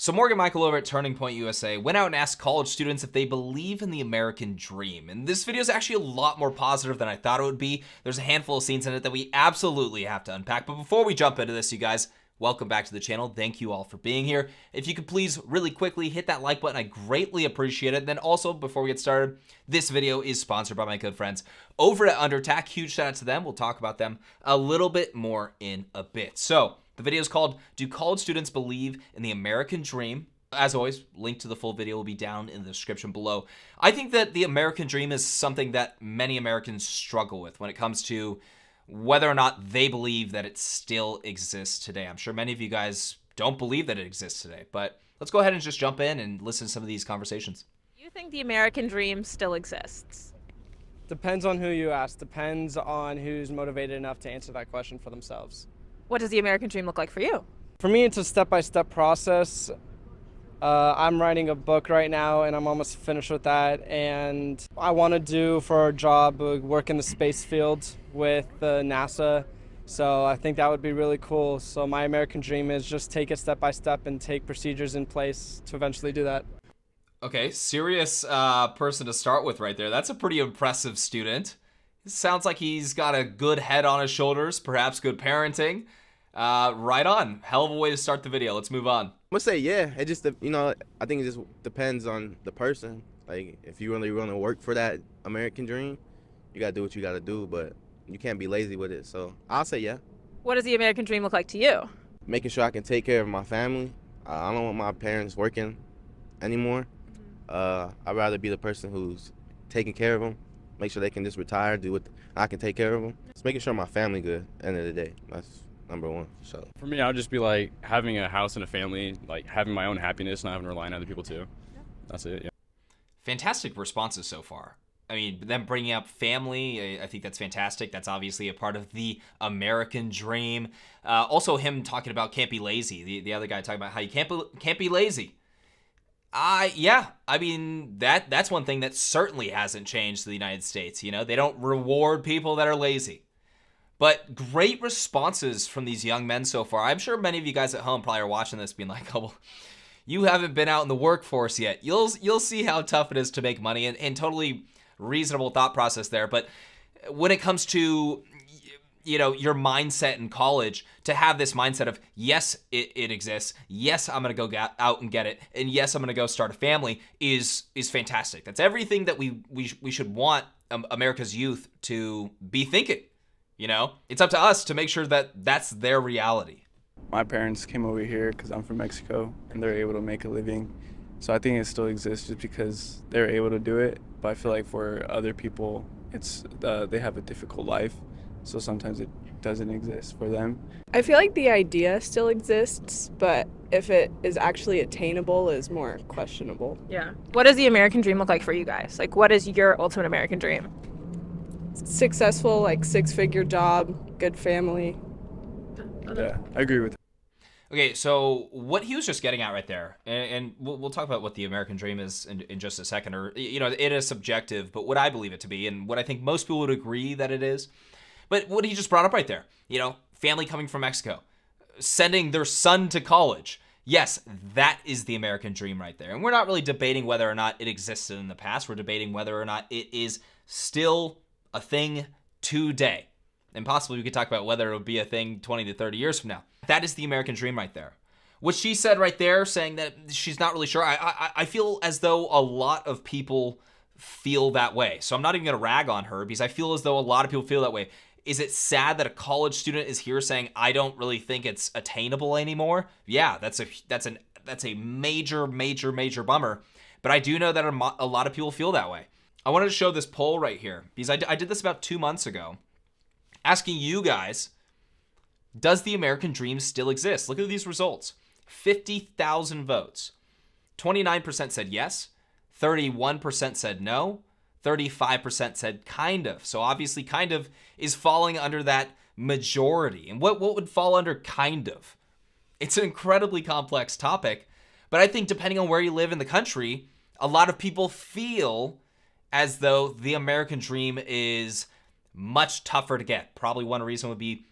So Morgan Michael over at Turning Point USA went out and asked college students if they believe in the American dream. And this video is actually a lot more positive than I thought it would be. There's a handful of scenes in it that we absolutely have to unpack. But before we jump into this, you guys, welcome back to the channel. Thank you all for being here. If you could please really quickly hit that like button, I greatly appreciate it. And then also, before we get started, this video is sponsored by my good friends over at Undertac. Huge shout out to them. We'll talk about them a little bit more in a bit. So the video is called, Do College Students Believe in the American Dream? As always, link to the full video will be down in the description below. I think that the American dream is something that many Americans struggle with when it comes to whether or not they believe that it still exists today. I'm sure many of you guys don't believe that it exists today, but let's go ahead and just jump in and listen to some of these conversations. Do you think the American dream still exists? Depends on who you ask. Depends on who's motivated enough to answer that question for themselves. What does the American dream look like for you? For me, it's a step-by-step process. I'm writing a book right now, and I'm almost finished with that. And I want to do for a job, work in the space field with NASA. So I think that would be really cool. So my American dream is just take it step by step and take procedures in place to eventually do that. Okay, serious person to start with right there. That's a pretty impressive student. Sounds like he's got a good head on his shoulders, perhaps good parenting. Right on. Hell of a way to start the video. Let's move on. I'm gonna say yeah. It just, I think it just depends on the person. Like, if you really want to work for that American dream, you gotta do what you gotta do, but you can't be lazy with it. So I'll say yeah. What does the American dream look like to you? Making sure I can take care of my family. I don't want my parents working anymore. I'd rather be the person who's taking care of them. Make sure they can just retire, do what I can take care of them. Just making sure my family good at the end of the day. That's number one. So for me, I would just be like having a house and a family, like having my own happiness, not having to rely on other people too. That's it. Yeah. Fantastic responses so far. I mean, them bringing up family, I think that's fantastic. That's obviously a part of the American dream. Also, him talking about can't be lazy. The other guy talking about how you can't be lazy. Yeah, I mean, that's one thing that certainly hasn't changed in the United States. You know, they don't reward people that are lazy. But great responses from these young men so far. I'm sure many of you guys at home probably are watching this being like, oh, well, you haven't been out in the workforce yet. You'll see how tough it is to make money, and totally reasonable thought process there. But when it comes to, your mindset in college, to have this mindset of, yes, it exists. Yes, I'm going to go out and get it. And yes, I'm going to go start a family is fantastic. That's everything that we should want America's youth to be thinking. It's up to us to make sure that that's their reality. My parents came over here because I'm from Mexico, and they're able to make a living. So I think it still exists just because they're able to do it. But I feel like for other people, it's they have a difficult life. So sometimes it doesn't exist for them. I feel like the idea still exists, but if it is actually attainable is more questionable. Yeah. What does the American dream look like for you guys? Like, what is your ultimate American dream? Successful, like 6-figure job, good family. Yeah, I agree with that. Okay, so what he was just getting at right there, and we'll talk about what the American dream is in just a second, or, it is subjective, but what I believe it to be, and what I think most people would agree that it is. But what he just brought up right there, family coming from Mexico, sending their son to college. Yes, that is the American dream right there. And we're not really debating whether or not it existed in the past. We're debating whether or not it is still a thing today. And possibly we could talk about whether it would be a thing 20 to 30 years from now. That is the American dream right there. What she said right there, saying that she's not really sure, I feel as though a lot of people feel that way. So I'm not even going to rag on her, because I feel as though a lot of people feel that way. Is it sad that a college student is here saying, I don't really think it's attainable anymore? Yeah, that's a major bummer. But I do know that a lot of people feel that way. I wanted to show this poll right here, because I did this about 2 months ago, asking you guys, does the American dream still exist? Look at these results. 50,000 votes. 29% said yes. 31% said no. 35% said kind of. So obviously kind of is falling under that majority. And what would fall under kind of? It's an incredibly complex topic, but I think depending on where you live in the country, a lot of people feel as though the American dream is much tougher to get. Probably one reason would be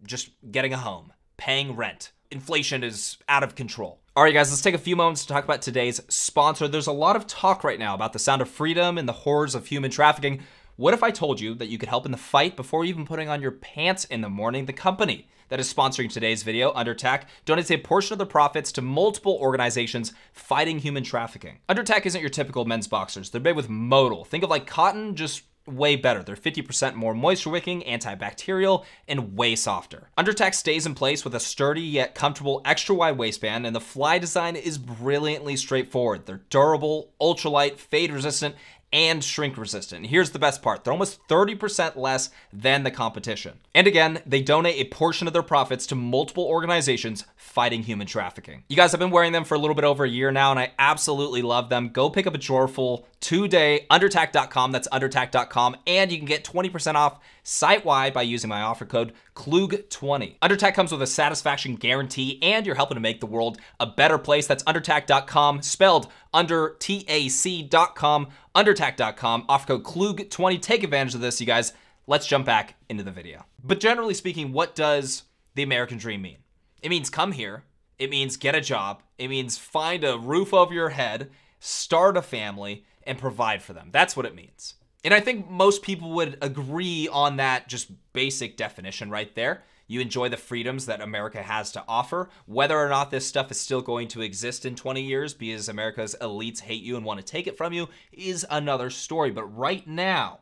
just getting a home, paying rent, inflation is out of control. All right, guys, let's take a few moments to talk about today's sponsor. There's a lot of talk right now about the sound of freedom and the horrors of human trafficking. What if I told you that you could help in the fight before even putting on your pants in the morning? The company that is sponsoring today's video, Undertac, donates a portion of their profits to multiple organizations fighting human trafficking. Undertac isn't your typical men's boxers. They're made with modal. Think of like cotton, just way better. They're 50% more moisture wicking, antibacterial, and way softer. Undertac stays in place with a sturdy yet comfortable extra wide waistband, and the fly design is brilliantly straightforward. They're durable, ultralight, fade resistant, and shrink resistant. Here's the best part. They're almost 30% less than the competition. And again, they donate a portion of their profits to multiple organizations fighting human trafficking. You guys, I've been wearing them for a little bit over a year now, and I absolutely love them. Go pick up a drawerful today, undertac.com. That's undertac.com. And you can get 20% off site-wide by using my offer code Klug20. Undertac comes with a satisfaction guarantee, and you're helping to make the world a better place. That's undertac.com, spelled undertac.com, undertac.com, offer code Klug20. Take advantage of this, you guys. Let's jump back into the video. But generally speaking, what does the American dream mean? It means come here. It means get a job. It means find a roof over your head, start a family, and provide for them. That's what it means. And I think most people would agree on that just basic definition right there. You enjoy the freedoms that America has to offer. Whether or not this stuff is still going to exist in 20 years because America's elites hate you and want to take it from you is another story. But right now,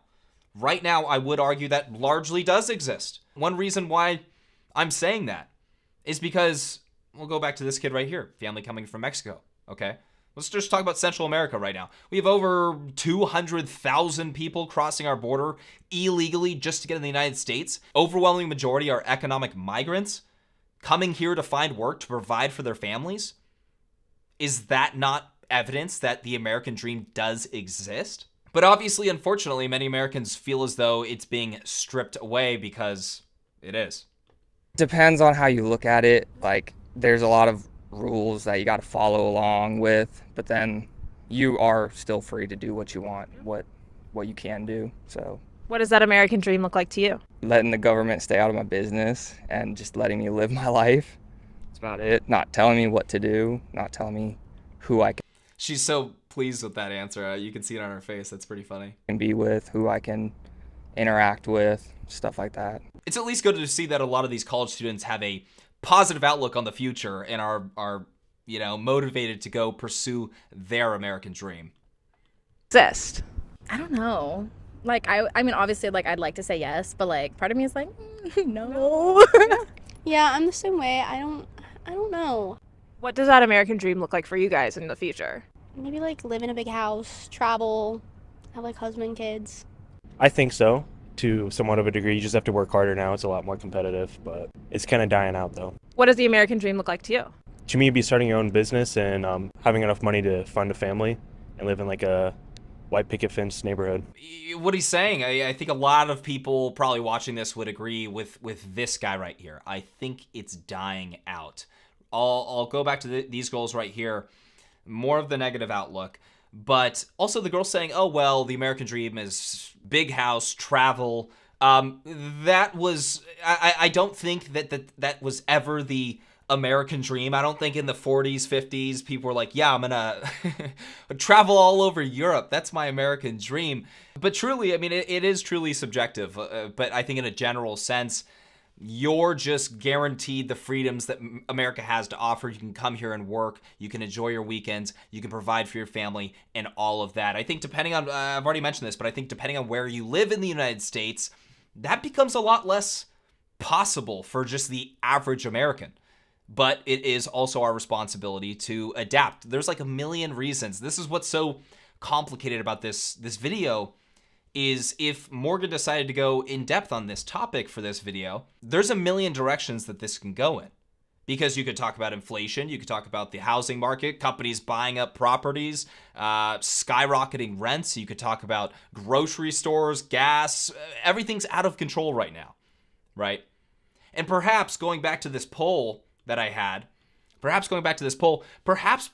I would argue that largely does exist. One reason why I'm saying that is because we'll go back to this kid right here, family coming from Mexico, okay? Let's just talk about Central America right now. We have over 200,000 people crossing our border illegally just to get in the United States. Overwhelming majority are economic migrants coming here to find work to provide for their families. Is that not evidence that the American dream does exist? But obviously, unfortunately, many Americans feel as though it's being stripped away because it is. Depends on how you look at it. Like, there's a lot of rules that you got to follow along with, but then you are still free to do what you want, what you can do. So What does that American dream look like to you? letting the government stay out of my business and just letting me live my life. That's about it. Not telling me what to do, not telling me who I She's so pleased with that answer. You can see it on her face. That's pretty funny. can be with, who I can interact with, stuff like that. It's at least good to see that a lot of these college students have a positive outlook on the future and are motivated to go pursue their American dream. Exist. I don't know. Like, I mean, obviously, like, I'd like to say yes, but, like, part of me is like, no. Yeah, I'm the same way. I don't know. What does that American dream look like for you guys in the future? Maybe, like, live in a big house, travel, have, like, husband, kids. I think so, to somewhat of a degree. You just have to work harder now. It's a lot more competitive, but it's kind of dying out, though. What does the American dream look like to you? To me, it'd be starting your own business and having enough money to fund a family and live in, like, a white picket fence neighborhood. What he's saying, I think a lot of people probably watching this would agree with this guy right here. I think it's dying out. I'll go back to these goals right here. More of the negative outlook. But also the girl saying, oh, well, the American dream is big house, travel. That was, I don't think that was ever the American dream. I don't think in the 40s, 50s, people were like, yeah, I'm gonna travel all over Europe. That's my American dream. But truly, I mean, it is truly subjective. But I think in a general sense, you're just guaranteed the freedoms that America has to offer. You can come here and work. You can enjoy your weekends. You can provide for your family and all of that. I think depending on, I've already mentioned this, but I think depending on where you live in the United States, that becomes a lot less possible for just the average American. But it is also our responsibility to adapt. There's like a million reasons. This is what's so complicated about this video. Is if Morgan decided to go in depth on this topic for this video, there's a million directions that this can go in. Because you could talk about inflation, you could talk about the housing market, companies buying up properties, skyrocketing rents, you could talk about grocery stores, gas, everything's out of control right now, right? And perhaps going back to this poll that I had, perhaps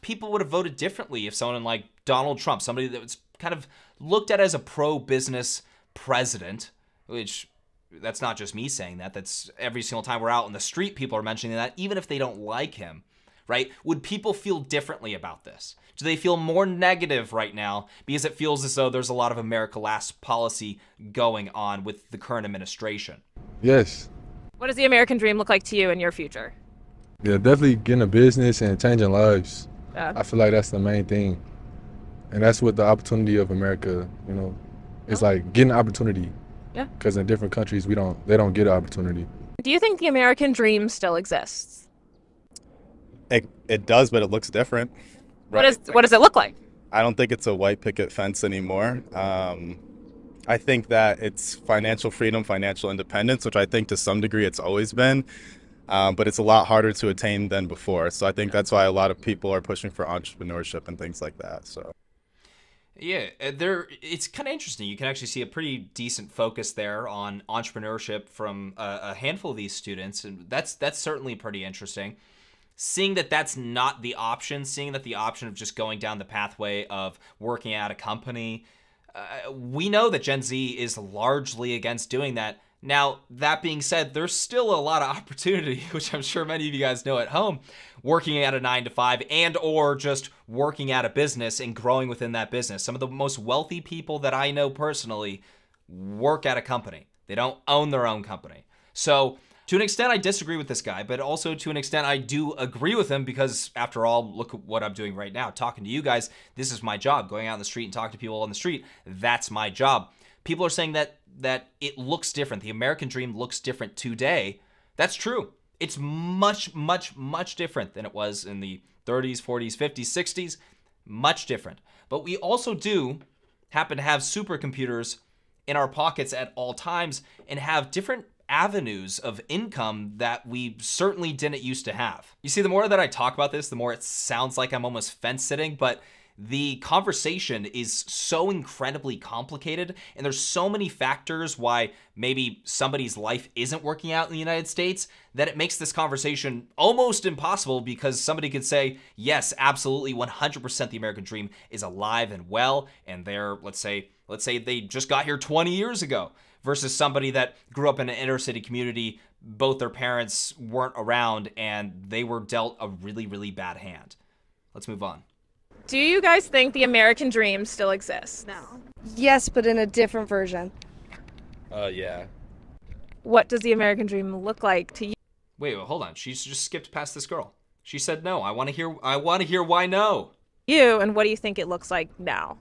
people would have voted differently if someone like Donald Trump, somebody that was kind of looked at as a pro-business president, which that's not just me saying that. That's every single time we're out on the street, people are mentioning that, even if they don't like him, right? Would people feel differently about this? Do they feel more negative right now because it feels as though there's a lot of America Last policy going on with the current administration? Yes. What does the American dream look like to you in your future? Yeah, definitely getting a business and changing lives. Yeah. I feel like that's the main thing. And that's what the opportunity of America, you know, it's like getting opportunity. Yeah. Because in different countries, they don't get an opportunity. Do you think the American dream still exists? It does, but it looks different. What does it look like? I don't think it's a white picket fence anymore. I think that it's financial freedom, financial independence, which I think to some degree it's always been, but it's a lot harder to attain than before. So I think that's why a lot of people are pushing for entrepreneurship and things like that. So. Yeah, it's kind of interesting. You can actually see a pretty decent focus there on entrepreneurship from a handful of these students, and that's certainly pretty interesting. Seeing that that's not the option, seeing that the option of just going down the pathway of working at a company, we know that Gen Z is largely against doing that. Now, that being said, there's still a lot of opportunity, which I'm sure many of you guys know at home, working at a 9-to-5 and or just working at a business and growing within that business. Some of the most wealthy people that I know personally work at a company. They don't own their own company. So to an extent, I disagree with this guy, but also to an extent, I do agree with him because after all, look at what I'm doing right now. Talking to you guys, this is my job. Going out on the street and talking to people on the street, that's my job. People are saying that it looks different. The American dream looks different today. That's true. It's much, much, much different than it was in the 30s, 40s, 50s, 60s. Much different. But we also do happen to have supercomputers in our pockets at all times and have different avenues of income that we certainly didn't used to have. You see, the more that I talk about this, the more it sounds like I'm almost fence sitting, but the conversation is so incredibly complicated, and there's so many factors why maybe somebody's life isn't working out in the United States that it makes this conversation almost impossible, because somebody could say, yes, absolutely 100% the American dream is alive and well, and they're, let's say they just got here 20 years ago, versus somebody that grew up in an inner city community, both their parents weren't around, and they were dealt a really, really bad hand. Let's move on. Do you guys think the American dream still exists? No. Yes, but in a different version. Yeah. What does the American dream look like to you? Wait, hold on. She's just skipped past this girl. She said no. I want to hear why no. You, and what do you think it looks like now?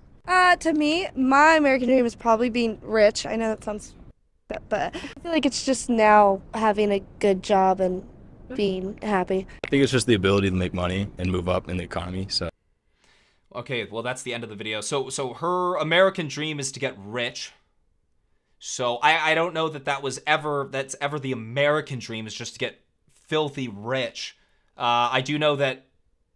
To me, my American dream is probably being rich. I know that sounds, but I feel like it's just now having a good job and being happy. I think it's just the ability to make money and move up in the economy. So. Okay, well, that's the end of the video. So her American dream is to get rich. So I don't know that's ever the American dream, is just to get filthy rich. I do know that,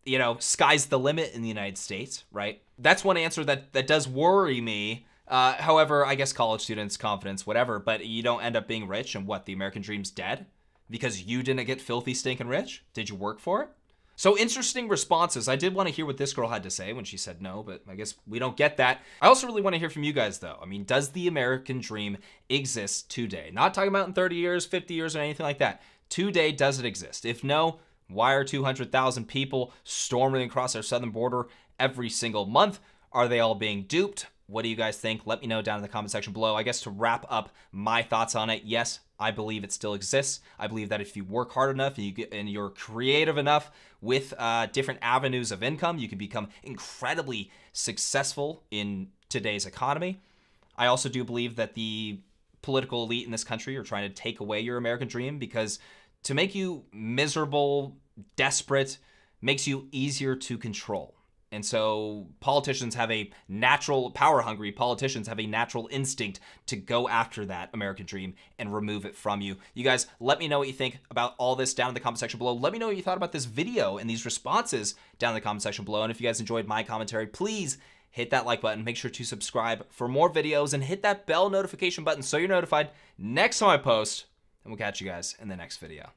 you know, sky's the limit in the United States, right? That's one answer that does worry me. However, I guess college students, confidence, whatever, but you don't end up being rich, and what, the American dream's dead? Because you didn't get filthy, stinking rich? Did you work for it? So interesting responses. I did want to hear what this girl had to say when she said no, but I guess we don't get that. I also really want to hear from you guys, though. I mean, does the American dream exist today? Not talking about in 30 years, 50 years, or anything like that. Today, does it exist? If no, why are 200,000 people storming across our southern border every single month? Are they all being duped? What do you guys think? Let me know down in the comment section below. I guess to wrap up my thoughts on it, yes, I believe it still exists. I believe that if you work hard enough and you're creative enough with different avenues of income, you can become incredibly successful in today's economy. I also do believe that the political elite in this country are trying to take away your American dream, because to make you miserable, desperate, makes you easier to control. And so politicians have a natural, power-hungry politicians have a natural instinct to go after that American dream and remove it from you. You guys, let me know what you think about all this down in the comment section below. Let me know what you thought about this video and these responses down in the comment section below. And if you guys enjoyed my commentary, please hit that like button. Make sure to subscribe for more videos and hit that bell notification button so you're notified next time I post. And we'll catch you guys in the next video.